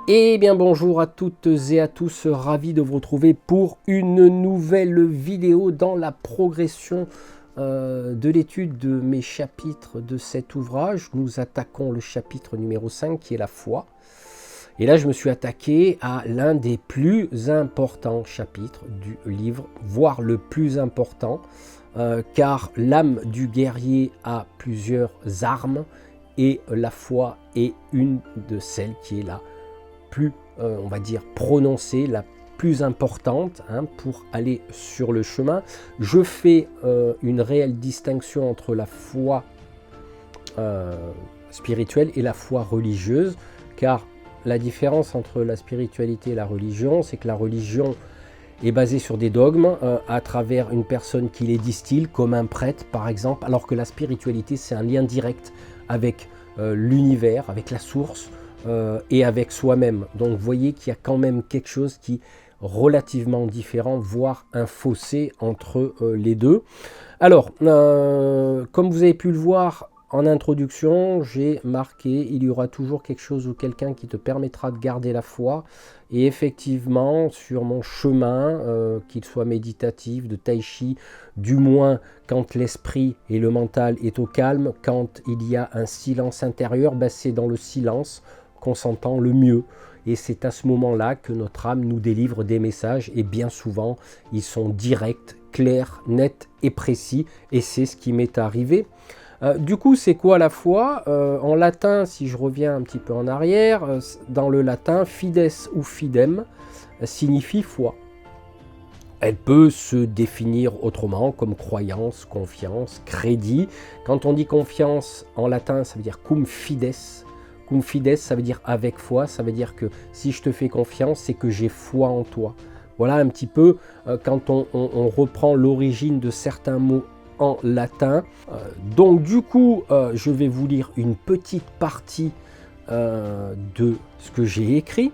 Eh bien bonjour à toutes et à tous, ravi de vous retrouver pour une nouvelle vidéo dans la progression de l'étude de mes chapitres de cet ouvrage. Nous attaquons le chapitre numéro 5 qui est la foi. Et là je me suis attaqué à l'un des plus importants chapitres du livre, voire le plus important, car l'âme du guerrier a plusieurs armes et la foi est une de celles qui est là plus, on va dire, prononcée, la plus importante pour aller sur le chemin. Je fais une réelle distinction entre la foi spirituelle et la foi religieuse, car la différence entre la spiritualité et la religion, c'est que la religion est basée sur des dogmes à travers une personne qui les distille, comme un prêtre par exemple, alors que la spiritualité, c'est un lien direct avec l'univers, avec la source, et avec soi-même. Donc vous voyez qu'il y a quand même quelque chose qui est relativement différent, voire un fossé entre les deux. Alors, comme vous avez pu le voir en introduction, j'ai marqué il y aura toujours quelque chose ou quelqu'un qui te permettra de garder la foi. Et effectivement, sur mon chemin, qu'il soit méditatif, de tai chi, du moins quand l'esprit et le mental est au calme, quand il y a un silence intérieur, c'est dans le silence qu'on s'entend le mieux. Et c'est à ce moment-là que notre âme nous délivre des messages. Et bien souvent, ils sont directs, clairs, nets et précis. Et c'est ce qui m'est arrivé. Du coup, c'est quoi la foi? En latin, si je reviens un petit peu en arrière, dans le latin, fides ou fidem signifie foi. Elle peut se définir autrement comme croyance, confiance, crédit. Quand on dit confiance en latin, ça veut dire cum fides. Cum fides, ça veut dire avec foi, ça veut dire que si je te fais confiance, c'est que j'ai foi en toi. Voilà un petit peu quand on reprend l'origine de certains mots en latin. Donc du coup, je vais vous lire une petite partie de ce que j'ai écrit.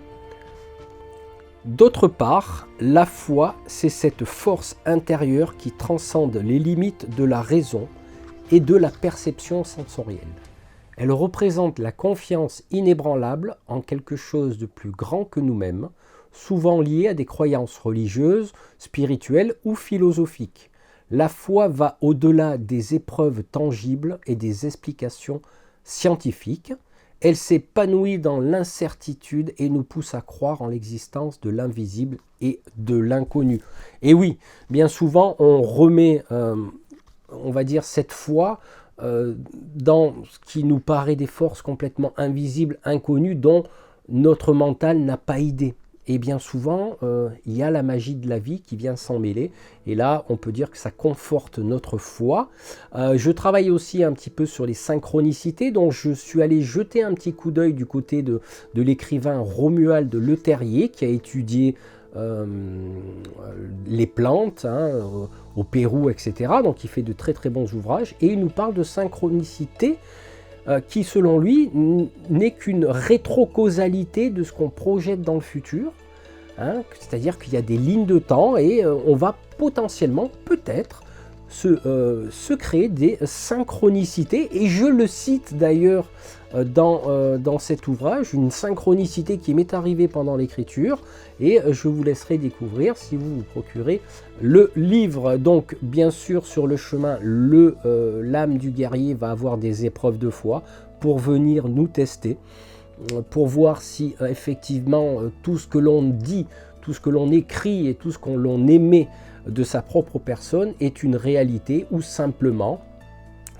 D'autre part, la foi, c'est cette force intérieure qui transcende les limites de la raison et de la perception sensorielle. Elle représente la confiance inébranlable en quelque chose de plus grand que nous-mêmes, souvent lié à des croyances religieuses, spirituelles ou philosophiques. La foi va au-delà des épreuves tangibles et des explications scientifiques. Elle s'épanouit dans l'incertitude et nous pousse à croire en l'existence de l'invisible et de l'inconnu. Et oui, bien souvent, on remet, on va dire, cette foi dans ce qui nous paraît des forces complètement invisibles, inconnues, dont notre mental n'a pas idée. Et bien souvent, il y a la magie de la vie qui vient s'en mêler. Et là, on peut dire que ça conforte notre foi. Je travaille aussi un petit peu sur les synchronicités. Donc, je suis allé jeter un petit coup d'œil du côté de l'écrivain Romuald Le Terrier, qui a étudié les plantes au Pérou, etc. Donc, il fait de très très bons ouvrages. Et il nous parle de synchronicité qui, selon lui, n'est qu'une rétrocausalité de ce qu'on projette dans le futur. C'est-à-dire qu'il y a des lignes de temps et on va potentiellement, peut-être, se créer des synchronicités. Et je le cite d'ailleurs dans cet ouvrage, une synchronicité qui m'est arrivée pendant l'écriture. Et je vous laisserai découvrir si vous vous procurez le livre. Donc bien sûr, sur le chemin, l'âme du guerrier va avoir des épreuves de foi pour venir nous tester, pour voir si effectivement tout ce que l'on dit, tout ce que l'on écrit et tout ce que l'on émet de sa propre personne est une réalité ou simplement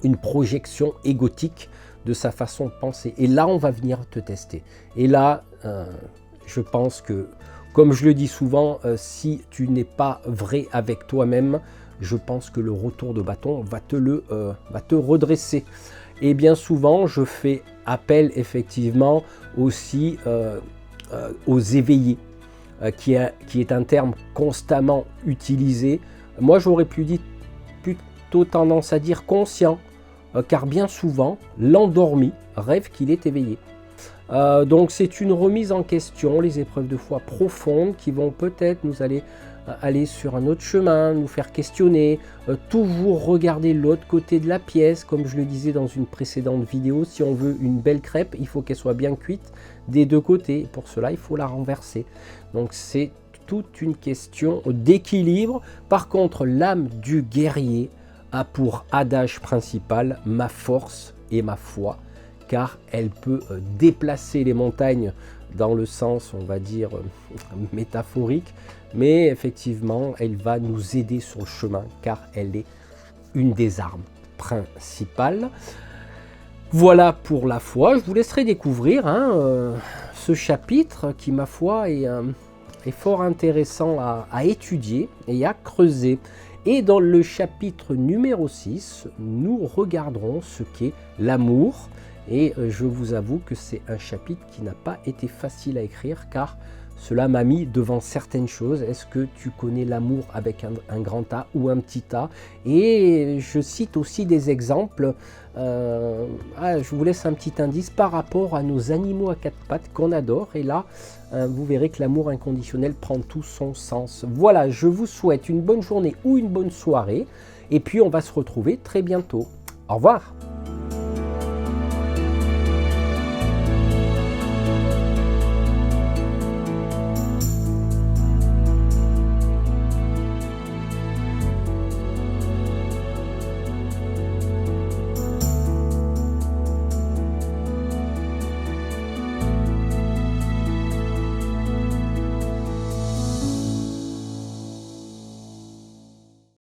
une projection égotique de sa façon de penser. Et là, on va venir te tester. Et là, je pense que, comme je le dis souvent, si tu n'es pas vrai avec toi-même, je pense que le retour de bâton va te redresser. Et bien souvent, je fais appel effectivement aussi aux éveillés, qui est un terme constamment utilisé. Moi, j'aurais plutôt tendance à dire conscient, car bien souvent, l'endormi rêve qu'il est éveillé. Donc c'est une remise en question, les épreuves de foi profondes qui vont peut-être nous aller aller sur un autre chemin, nous faire questionner, toujours regarder l'autre côté de la pièce, comme je le disais dans une précédente vidéo, si on veut une belle crêpe, il faut qu'elle soit bien cuite des deux côtés, pour cela il faut la renverser. Donc c'est toute une question d'équilibre. Par contre, l'âme du guerrier a pour adage principal ma force et ma foi, car elle peut déplacer les montagnes dans le sens, on va dire, métaphorique, mais effectivement, elle va nous aider sur le chemin, car elle est une des armes principales. Voilà pour la foi. Je vous laisserai découvrir ce chapitre qui, ma foi, est fort intéressant à étudier et à creuser. Et dans le chapitre numéro 6, nous regarderons ce qu'est l'amour. Et je vous avoue que c'est un chapitre qui n'a pas été facile à écrire, car cela m'a mis devant certaines choses. Est-ce que tu connais l'amour avec un grand A ou un petit a? Et je cite aussi des exemples. Je vous laisse un petit indice par rapport à nos animaux à quatre pattes qu'on adore. Et là, vous verrez que l'amour inconditionnel prend tout son sens. Voilà, je vous souhaite une bonne journée ou une bonne soirée. Et puis, on va se retrouver très bientôt. Au revoir!